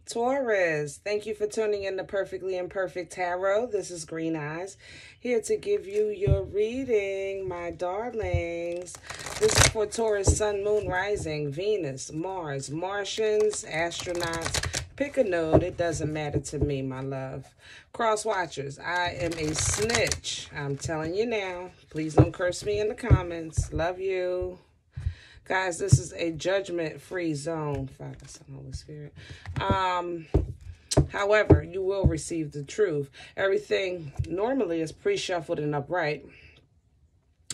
Taurus, thank you for tuning in to Perfectly Imperfect Tarot. This is Green Eyes, here to give you your reading, my darlings. This is for Taurus, Sun, Moon, Rising, Venus, Mars, Martians, astronauts. Pick a node. It doesn't matter to me, my love. Cross watchers, I am a snitch. I'm telling you now. Please don't curse me in the comments. Love you. Guys, this is a judgment-free zone. Father, Son, Holy Spirit. However, you will receive the truth. Everything normally is pre-shuffled and upright.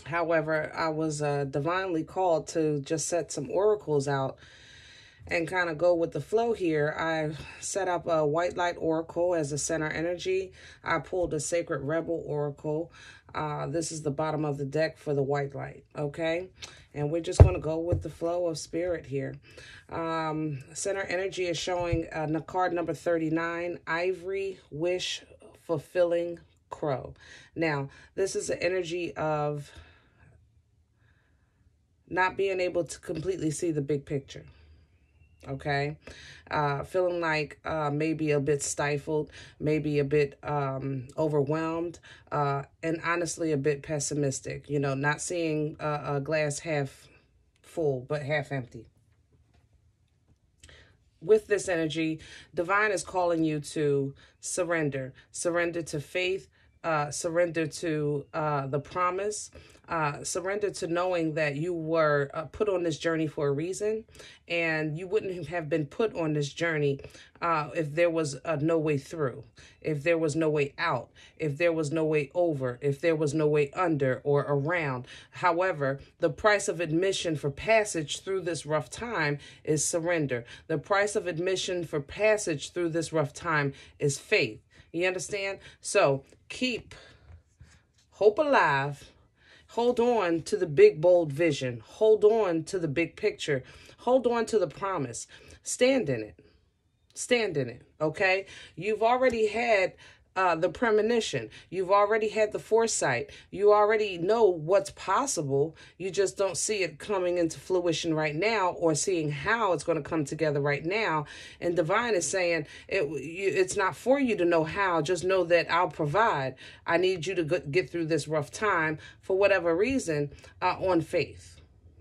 However, I was divinely called to just set some oracles out and kind of go with the flow here. I set up a white light oracle as a center energy. I pulled a sacred rebel oracle. This is the bottom of the deck for the white light, okay? And we're just going to go with the flow of spirit here. Center energy is showing card number 39, Ivory, Wish, Fulfilling Crow. Now, this is the energy of not being able to completely see the big picture. Okay, feeling like maybe a bit stifled, maybe a bit overwhelmed, and honestly a bit pessimistic. You know, not seeing a glass half full, but half empty. With this energy, Divine is calling you to surrender. Surrender to faith, surrender to the promise, surrender to knowing that you were put on this journey for a reason, and you wouldn't have been put on this journey if there was no way through, if there was no way out, if there was no way over, if there was no way under or around. However, the price of admission for passage through this rough time is surrender. The price of admission for passage through this rough time is faith. You understand? So keep hope alive. Hold on to the big, bold vision. Hold on to the big picture. Hold on to the promise. Stand in it. Stand in it, okay? You've already had the premonition. You've already had the foresight. You already know what's possible. You just don't see it coming into fruition right now, or seeing how it's going to come together right now. And Divine is saying it's not for you to know how. Just know that I'll provide. I need you to get through this rough time for whatever reason on faith.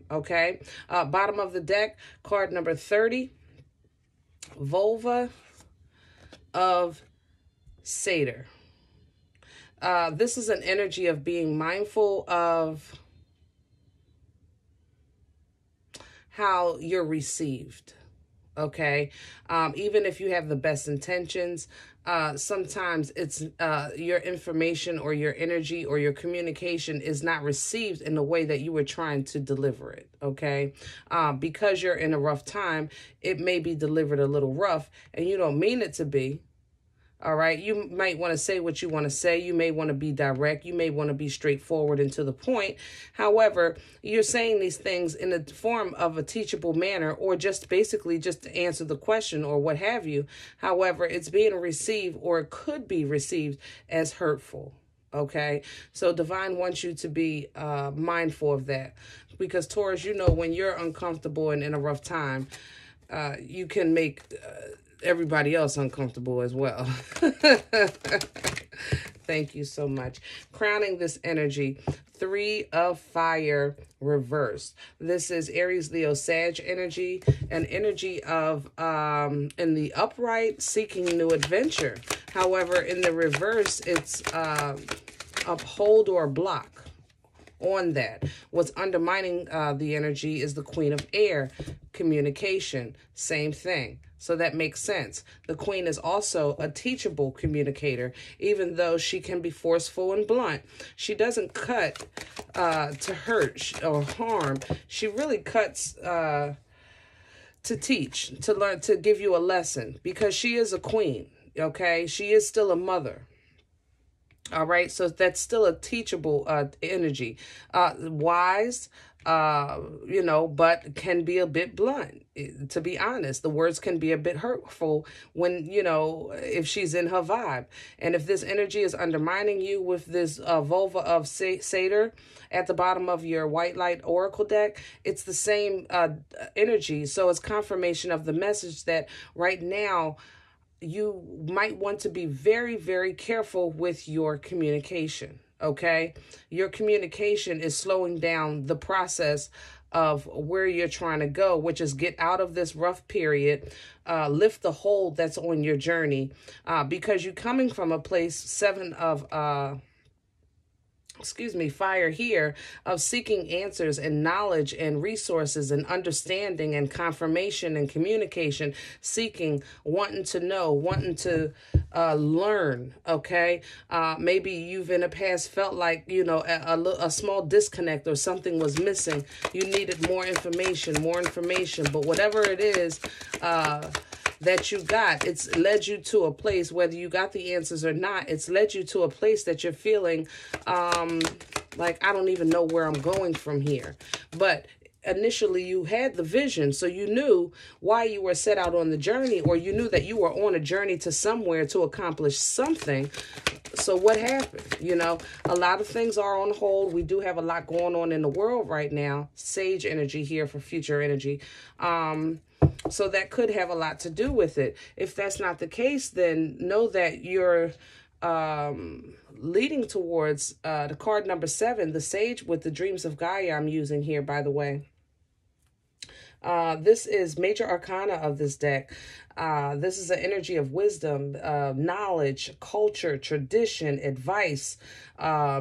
Okay? Bottom of the deck, card number 30, Vulva of Satyr. This is an energy of being mindful of how you're received, okay? Even if you have the best intentions, sometimes it's your information or your energy or your communication is not received in the way that you were trying to deliver it, okay? Because you're in a rough time, it may be delivered a little rough, and you don't mean it to be. All right, you might want to say what you want to say. You may want to be direct. You may want to be straightforward and to the point. However, you're saying these things in the form of a teachable manner, or just basically just to answer the question or what have you. However, it's being received, or it could be received as hurtful. Okay, so Divine wants you to be mindful of that, because Taurus, you know, when you're uncomfortable and in a rough time, you can make everybody else uncomfortable as well. Thank you so much. Crowning this energy, 3 of Fire reversed. This is Aries, Leo, Sag energy, an energy of, in the upright, seeking new adventure. However, in the reverse, it's uphold or block on that. What's undermining the energy is the Queen of Air, communication, same thing. So that makes sense. The Queen is also a teachable communicator, even though she can be forceful and blunt. She doesn't cut to hurt or harm. She really cuts to teach, to learn, to give you a lesson, because she is a queen, okay? She is still a mother. All right, so that's still a teachable energy. Wise, you know, but can be a bit blunt, to be honest. The words can be a bit hurtful when, you know, if she's in her vibe. And if this energy is undermining you with this vulva of Satyr at the bottom of your white light oracle deck, it's the same energy. So it's confirmation of the message that right now, you might want to be very, very careful with your communication. Okay, your communication is slowing down the process of where you're trying to go, which is get out of this rough period, lift the hold that's on your journey, because you're coming from a place, seven of fire here, of seeking answers and knowledge and resources and understanding and confirmation and communication, seeking, wanting to know, wanting to learn. Okay. Maybe you've in the past felt like, you know, a small disconnect or something was missing. You needed more information, but whatever it is, that you got, it's led you to a place, whether you got the answers or not, it's led you to a place that you're feeling like, I don't even know where I'm going from here. But initially you had the vision, so you knew why you were set out on the journey, or you knew that you were on a journey to somewhere to accomplish something. So what happened? You know, a lot of things are on hold. We do have a lot going on in the world right now. Sage energy here for future energy. So that could have a lot to do with it. If that's not the case, then know that you're leading towards the card number 7, the Sage with the Dreams of Gaia I'm using here, by the way. This is major arcana of this deck. This is an energy of wisdom, knowledge, culture, tradition, advice.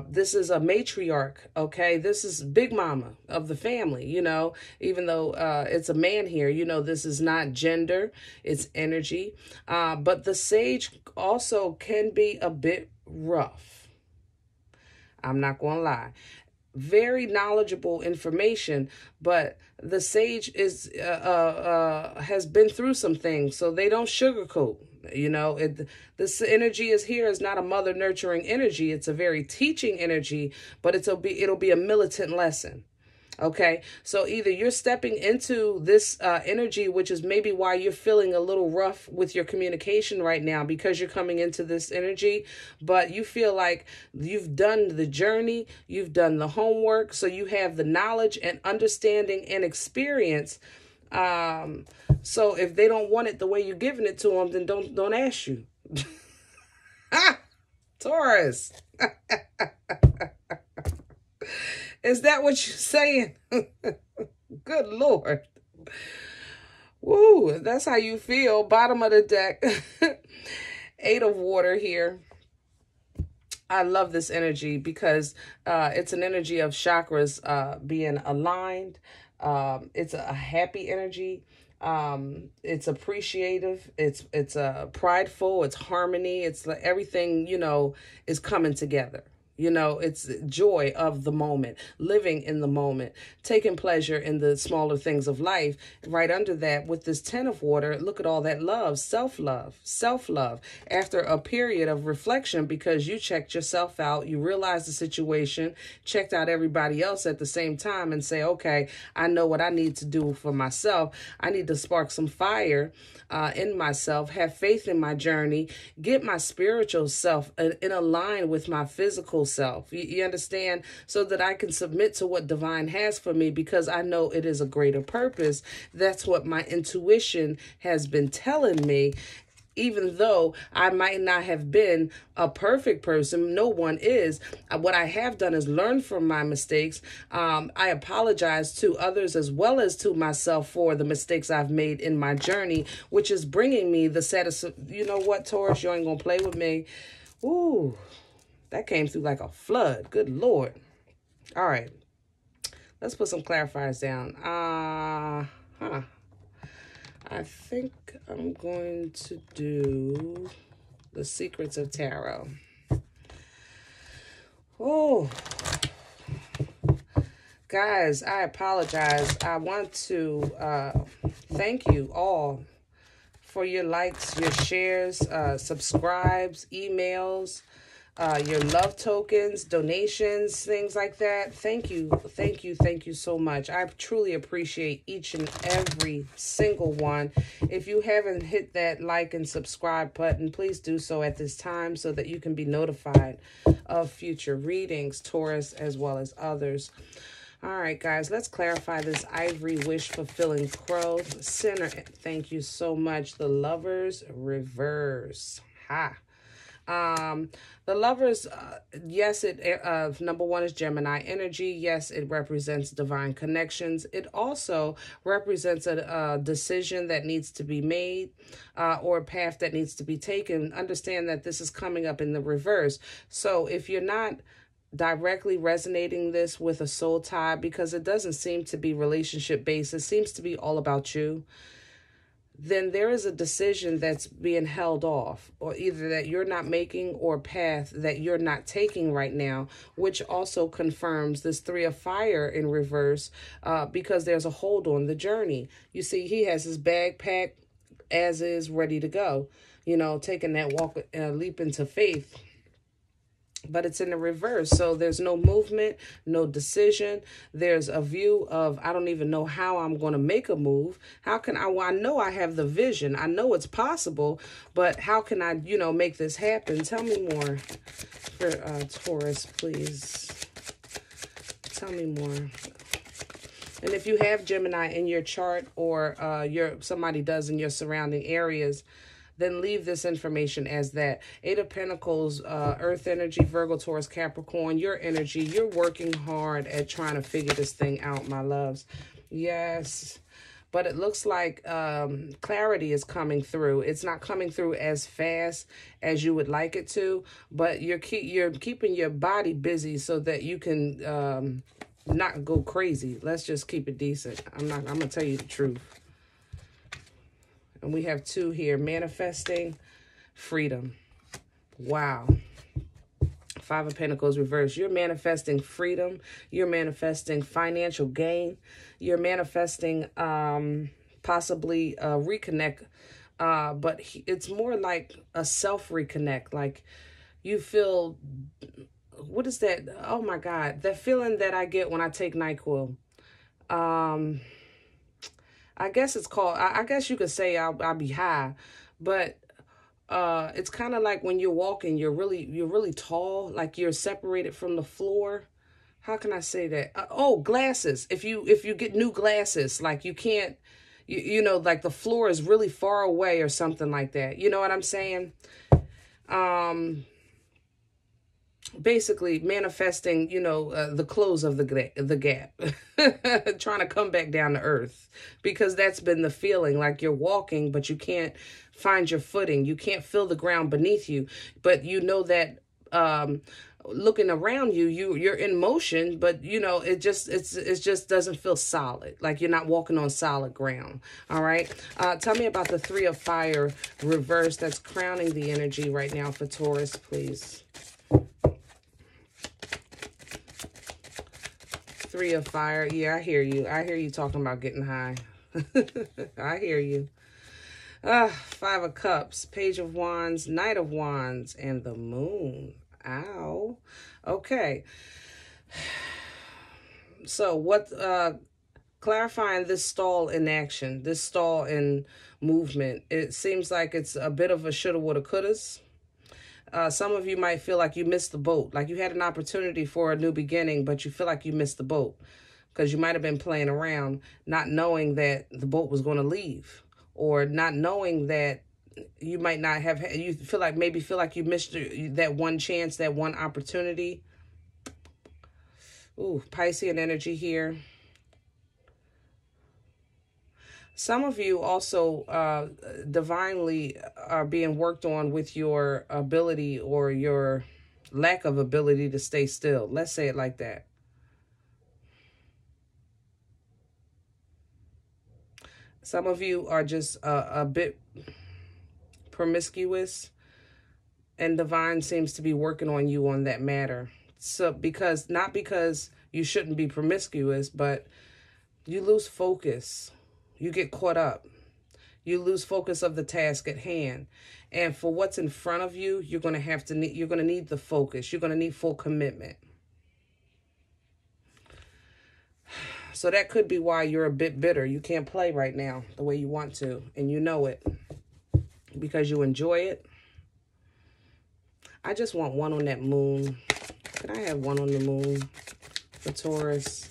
This is a matriarch, okay? This is big mama of the family, you know, even though it's a man here, you know, this is not gender, it's energy. But the Sage also can be a bit rough. I'm not going to lie. Very knowledgeable information, but the Sage is has been through some things, so they don't sugarcoat. You know, this energy is here is not a mother nurturing energy. It's a very teaching energy, but it'll be a militant lesson. Okay, so either you're stepping into this energy, which is maybe why you're feeling a little rough with your communication right now, because you're coming into this energy, but you feel like you've done the journey, you've done the homework, so you have the knowledge and understanding and experience. So if they don't want it the way you're giving it to them, then don't ask you. Taurus. Is that what you're saying? Good Lord. Woo, that's how you feel. Bottom of the deck. 8 of water here. I love this energy because it's an energy of chakras being aligned. It's a happy energy. It's appreciative. It's prideful. It's harmony. It's like everything, you know, is coming together. You know, it's joy of the moment, living in the moment, taking pleasure in the smaller things of life. Right under that, with this 10 of water, look at all that love, self-love, self-love. After a period of reflection, because you checked yourself out, you realized the situation, checked out everybody else at the same time and say, okay, I know what I need to do for myself. I need to spark some fire in myself, have faith in my journey, get my spiritual self in a line with my physical self. You understand? So that I can submit to what divine has for me, because I know it is a greater purpose. That's what my intuition has been telling me. Even though I might not have been a perfect person, no one is. What I have done is learn from my mistakes. I apologize to others as well as to myself for the mistakes I've made in my journey, which is bringing me the satisfaction. You know what, Taurus? You ain't gonna play with me. Ooh, that came through like a flood. Good Lord. All right. Let's put some clarifiers down. I think I'm going to do the Secrets of Tarot. Oh, guys, I apologize. I want to thank you all for your likes, your shares, subscribes, emails, your love tokens, donations, things like that. Thank you. Thank you. Thank you so much. I truly appreciate each and every single one. If you haven't hit that like and subscribe button, please do so at this time so that you can be notified of future readings, Taurus, as well as others. All right, guys, let's clarify this ivory wish-fulfilling crow. Center, thank you so much. The Lovers reverse. Ha. The Lovers, yes, number one is Gemini energy. Yes, it represents divine connections. It also represents a decision that needs to be made, or a path that needs to be taken. Understand that this is coming up in the reverse. So if you're not directly resonating this with a soul tie, because it doesn't seem to be relationship based, it seems to be all about you, then there is a decision that's being held off, or either that you're not making or a path that you're not taking right now, which also confirms this Three of Fire in reverse, because there's a hold on the journey. You see, he has his bag packed as is, ready to go, you know, taking that walk, leap into faith. But it's in the reverse. So there's no movement, no decision. There's a view of, I don't even know how I'm going to make a move. How can I, well, I know I have the vision. I know it's possible, but how can I, you know, make this happen? Tell me more for Taurus, please. Tell me more. And if you have Gemini in your chart, or somebody does in your surrounding areas, then leave this information as that. Eight of Pentacles, Earth energy, Virgo, Taurus, Capricorn, your energy. You're working hard at trying to figure this thing out, my loves. Yes. But it looks like clarity is coming through. It's not coming through as fast as you would like it to, but you're keeping your body busy so that you can not go crazy. Let's just keep it decent. I'm going to tell you the truth. And we have two here, manifesting freedom. Wow. Five of Pentacles reverse. You're manifesting freedom. You're manifesting financial gain. You're manifesting possibly a reconnect. But it's more like a self-reconnect. Like you feel, what is that? Oh my God. That feeling that I get when I take NyQuil. I guess it's called, I guess you could say I'll be high, but it's kind of like when you're walking, you're really tall, like you're separated from the floor. How can I say that? Oh, glasses. If you get new glasses, like you can't, you know, like the floor is really far away or something like that. You know what I'm saying? Basically manifesting, you know, the close of the gap, trying to come back down to earth, because that's been the feeling, like you're walking, but you can't find your footing. You can't feel the ground beneath you, but you know that, looking around you, you're in motion, but you know, it just doesn't feel solid. Like you're not walking on solid ground. All right. Tell me about the Three of Fire reverse that's crowning the energy right now for Taurus, please. Three of Fire. Yeah, I hear you. I hear you talking about getting high. I hear you. Five of Cups, Page of Wands, Knight of Wands, and the Moon. Ow. Okay. So what, clarifying this stall in action, this stall in movement, it seems like it's a bit of a shoulda, woulda, couldas. Some of you might feel like you missed the boat, like you had an opportunity for a new beginning, but you feel like you missed the boat because you might have been playing around, not knowing that the boat was going to leave, or not knowing that you might not have, you feel like you missed that one chance, that one opportunity. Ooh, Piscean energy here. Some of you also divinely are being worked on with your ability or your lack of ability to stay still. Let's say it like that. Some of you are just a bit promiscuous, and divine seems to be working on you on that matter. So not because you shouldn't be promiscuous, but you lose focus. You get caught up. You lose focus of the task at hand. And for what's in front of you, you're going to need the focus. You're going to need full commitment. So that could be why you're a bit bitter. You can't play right now the way you want to, and you know it because you enjoy it. I just want one on that moon. Can I have one on the moon for Taurus?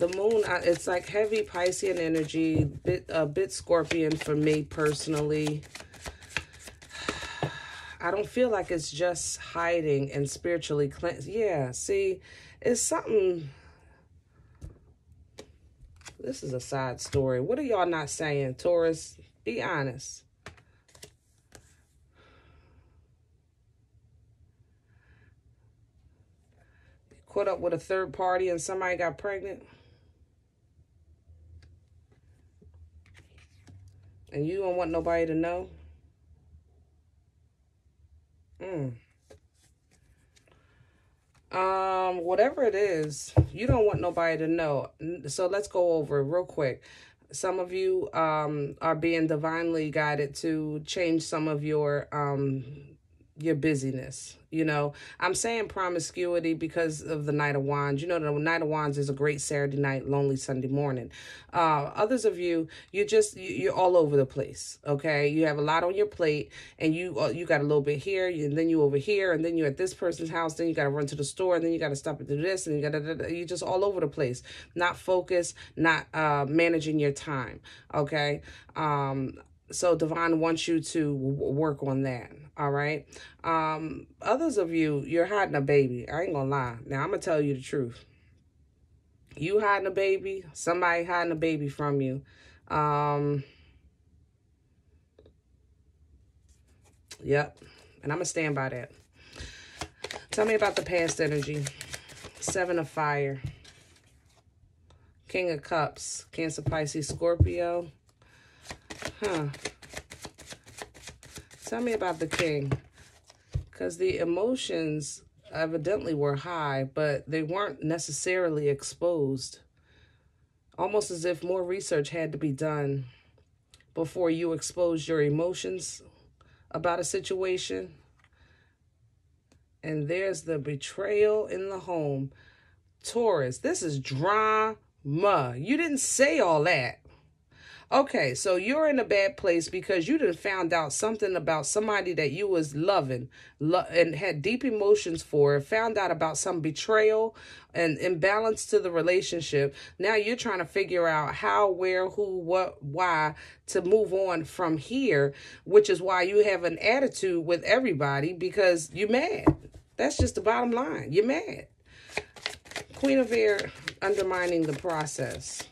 The moon, it's like heavy Piscean energy, a bit Scorpion for me personally. I don't feel like it's just hiding and spiritually cleansed. Yeah, see, it's something. This is a side story. What are y'all not saying, Taurus? Be honest. Caught up with a third party and somebody got pregnant. And you don't want nobody to know? Whatever it is, you don't want nobody to know. So let's go over it real quick. Some of you are being divinely guided to change some of your busyness. You know, I'm saying promiscuity because of the Knight of Wands. You know, the Knight of Wands is a great Saturday night, lonely Sunday morning. Others of you, you're all over the place. Okay, you have a lot on your plate, and you got a little bit here, and then you over here, and then you're at this person's house. Then you got to run to the store, and then you got to stop and do this, and you're just all over the place, not focused, not managing your time. Okay. So Divine wants you to work on that. All right. Others of you, you're hiding a baby. I ain't gonna lie. Now I'm gonna tell you the truth. You hiding a baby, somebody hiding a baby from you. Yep. And I'm gonna stand by that. Tell me about the past energy. 7 of Fire. King of Cups. Cancer, Pisces, Scorpio. Tell me about the King. Because the emotions evidently were high, but they weren't necessarily exposed. Almost as if more research had to be done before you expose your emotions about a situation. And there's the betrayal in the home. Taurus, this is drama. You didn't say all that. Okay, so you're in a bad place because you done found out something about somebody that you was loving and had deep emotions for, found out about some betrayal and imbalance to the relationship. Now you're trying to figure out how, where, who, what, why to move on from here, which is why you have an attitude with everybody because you're mad. That's just the bottom line. You're mad. Queen of Air, undermining the process.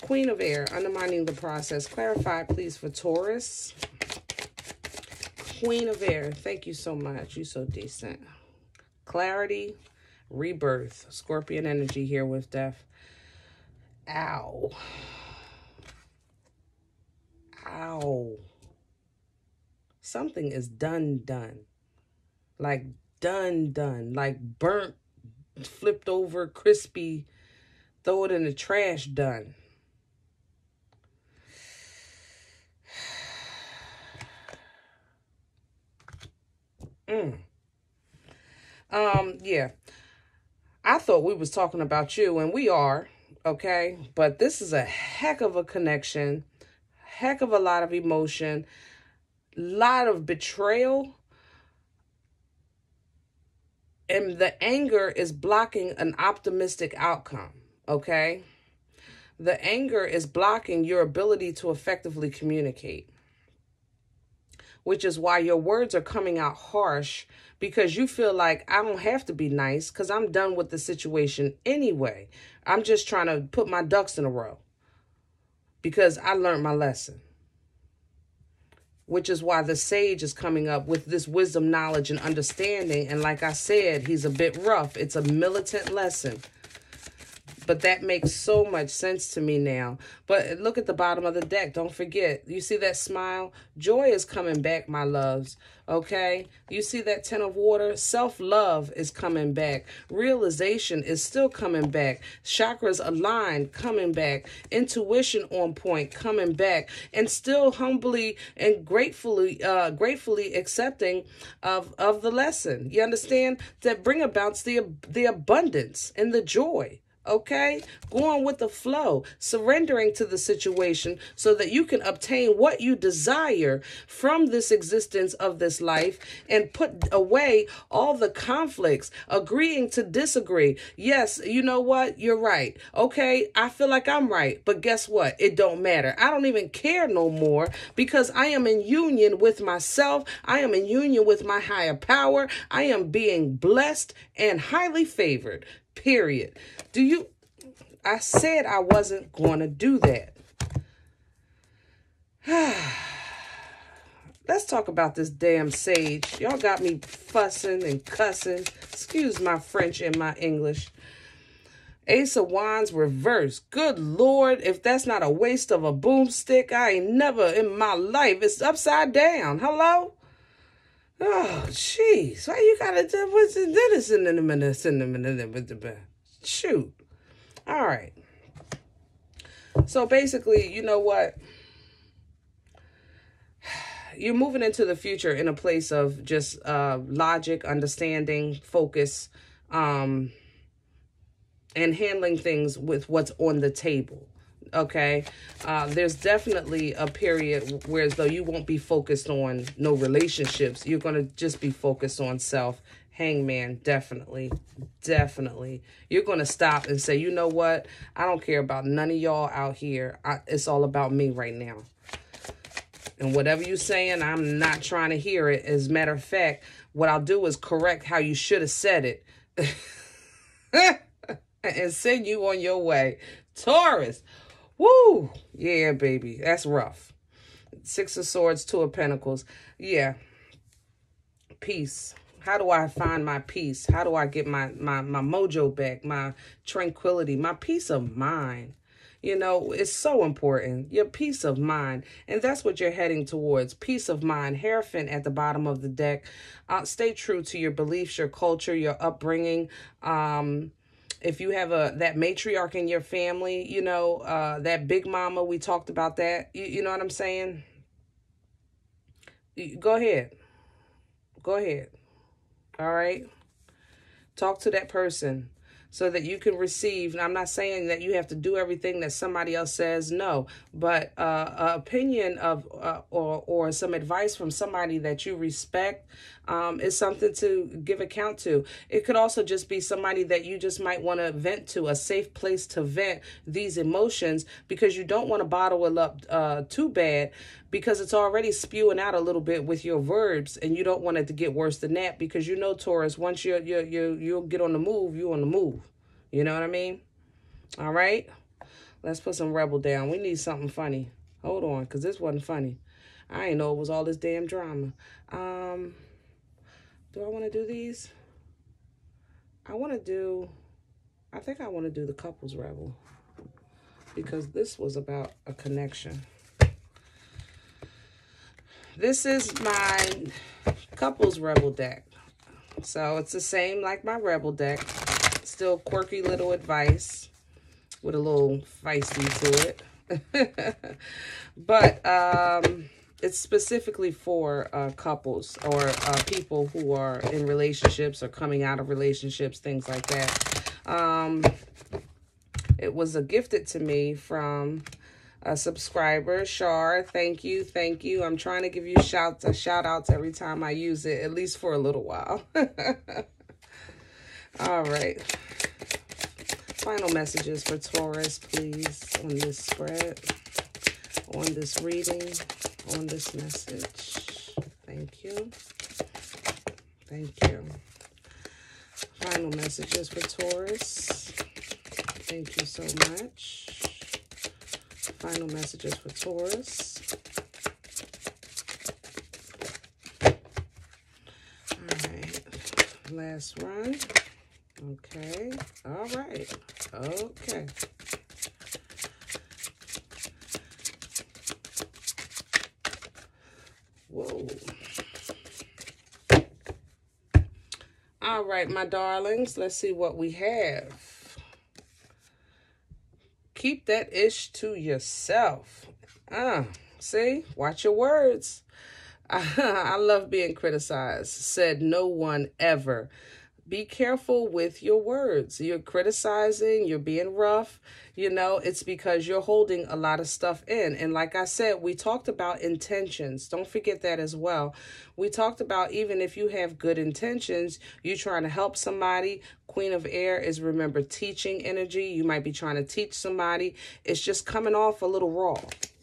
Queen of Air, undermining the process. Clarify, please, for Taurus. Queen of Air, thank you so much. You're so decent. Clarity, rebirth. Scorpion energy here with death. Ow. Ow. Something is done. Like done. Like burnt, flipped over, crispy, throw it in the trash, done. Yeah, I thought we was talking about you, and we are, okay? But this is a heck of a connection, heck of a lot of emotion, lot of betrayal, and the anger is blocking an optimistic outcome, okay? The anger is blocking your ability to effectively communicate, which is why your words are coming out harsh because you feel like I don't have to be nice because I'm done with the situation anyway. I'm just trying to put my ducks in a row because I learned my lesson, which is why the sage is coming up with this wisdom, knowledge, and understanding. And like I said, he's a bit rough. It's a militant lesson. But that makes so much sense to me now. But look at the bottom of the deck. Don't forget. You see that smile? Joy is coming back, my loves. Okay? You see that 10 of water? Self-love is coming back. Realization is still coming back. Chakras aligned, coming back. Intuition on point, coming back. And still humbly and gratefully accepting of the lesson. You understand? That bring about the abundance and the joy. Okay, going with the flow, surrendering to the situation so that you can obtain what you desire from this existence of this life, and put away all the conflicts, agreeing to disagree. Yes, you know what? You're right. Okay, I feel like I'm right, but guess what? It don't matter. I don't even care no more, because I am in union with myself. I am in union with my higher power. I am being blessed and highly favored. Period. I said I wasn't going to do that. Let's talk about this damn sage. Y'all got me fussing and cussing. Excuse my French and my English. Ace of Wands reversed. Good Lord, if that's not a waste of a boomstick, I ain't never in my life. It's upside down. Hello? Oh, jeez. Why you gotta do what's in this? Shoot. All right. So basically, you know what? You're moving into the future in a place of just logic, understanding, focus, and handling things with what's on the table. Okay, there's definitely a period where as though you won't be focused on no relationships. You're going to just be focused on self. Hangman, definitely. You're going to stop and say, you know what? I don't care about none of y'all out here. It's all about me right now. And whatever you're saying, I'm not trying to hear it. As a matter of fact, what I'll do is correct how you should have said it. And send you on your way. Taurus. Woo! Yeah, baby. That's rough. Six of Swords, Two of Pentacles. Yeah. Peace. How do I find my peace? How do I get my mojo back, my tranquility, my peace of mind? You know, it's so important. Your peace of mind. And that's what you're heading towards. Peace of mind. Hierophant at the bottom of the deck. Stay true to your beliefs, your culture, your upbringing. If you have that matriarch in your family, you know, that big mama, we talked about that. You know what I'm saying? Go ahead. Go ahead. All right? Talk to that person so that you can receive. And I'm not saying that you have to do everything that somebody else says, no. But an opinion of or some advice from somebody that you respect is something to give account to. It could also just be somebody that you just might want to vent to, a safe place to vent these emotions, because you don't want to bottle it up too bad, because it's already spewing out a little bit with your verbs, and you don't want it to get worse than that, because you know, Taurus, once you'll get on the move, you're on the move. You know what I mean? All right? Let's put some Rebel down. We need something funny. Hold on, because this wasn't funny. I didn't know it was all this damn drama. Do I want to do these? I think I want to do the Couples Rebel, because this was about a connection. This is my Couples Rebel deck. So it's the same like my Rebel deck. Still quirky little advice with a little feisty to it. But it's specifically for couples or people who are in relationships or coming out of relationships, things like that. It was gifted to me from a subscriber, Shar. Thank you. I'm trying to give you shout outs every time I use it, at least for a little while. All right. Final messages for Taurus, please, on this spread, on this reading, on this message. Thank you. Final messages for Taurus. Thank you so much. Final messages for Taurus. All right. Last run. Okay. All right. Okay. Whoa. All right, my darlings. Let's see what we have. Keep that ish to yourself. See? Watch your words. I love being criticized. Said no one ever. be careful with your words. You're criticizing, you're being rough, you know, it's because you're holding a lot of stuff in. And like I said, we talked about intentions. Don't forget that as well. We talked about even if you have good intentions, you're trying to help somebody. Queen of Air is, remember, teaching energy. You might be trying to teach somebody. It's just coming off a little raw,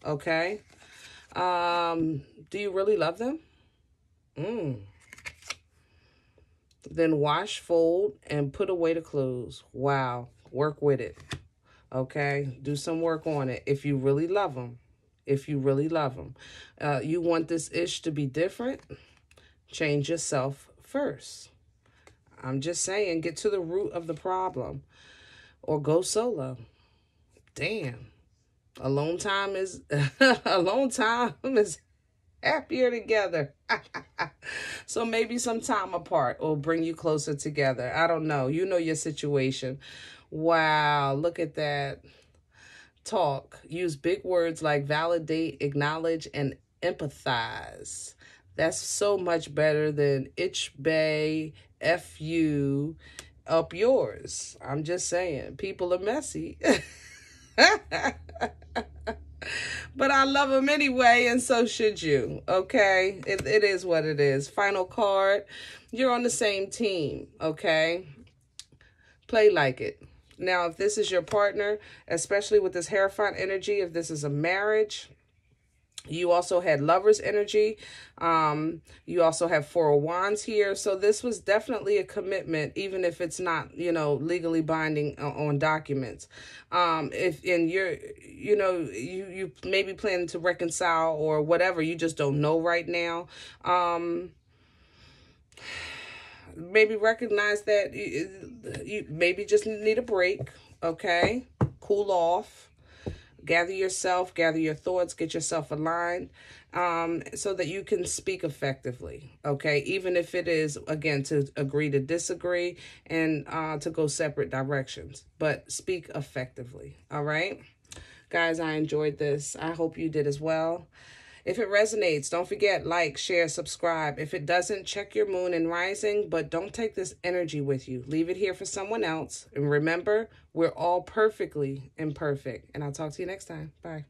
okay? Do you really love them? Then wash, fold, and put away the clothes. Wow. Work with it. Okay? Do some work on it if you really love them. If you really love them. You want this ish to be different? Change yourself first. I'm just saying, get to the root of the problem. Or go solo. Damn. Alone time is happier together. So maybe some time apart will bring you closer together. I don't know. You know your situation. Wow, look at that. Talk. Use big words like validate, acknowledge, and empathize. That's so much better than itch bay, F you, up yours. I'm just saying. People are messy. But I love them anyway, and so should you, okay? It is what it is. Final card, you're on the same team, okay? Play like it. Now, if this is your partner, especially with this Hierophant energy, if this is a marriage, you also had Lover's energy. You also have Four of Wands here. So this was definitely a commitment, even if it's not, you know, legally binding on documents. If and you're, you know, you may be planning to reconcile or whatever, you just don't know right now. Maybe recognize that you maybe just need a break, okay? Cool off. Gather yourself, gather your thoughts, get yourself aligned so that you can speak effectively, okay? Even if it is, again, to agree to disagree and to go separate directions. But speak effectively, all right? Guys, I enjoyed this. I hope you did as well. If it resonates, don't forget, like, share, subscribe. If it doesn't, check your moon and rising, but don't take this energy with you. Leave it here for someone else. And remember, we're all perfectly imperfect. And I'll talk to you next time. Bye.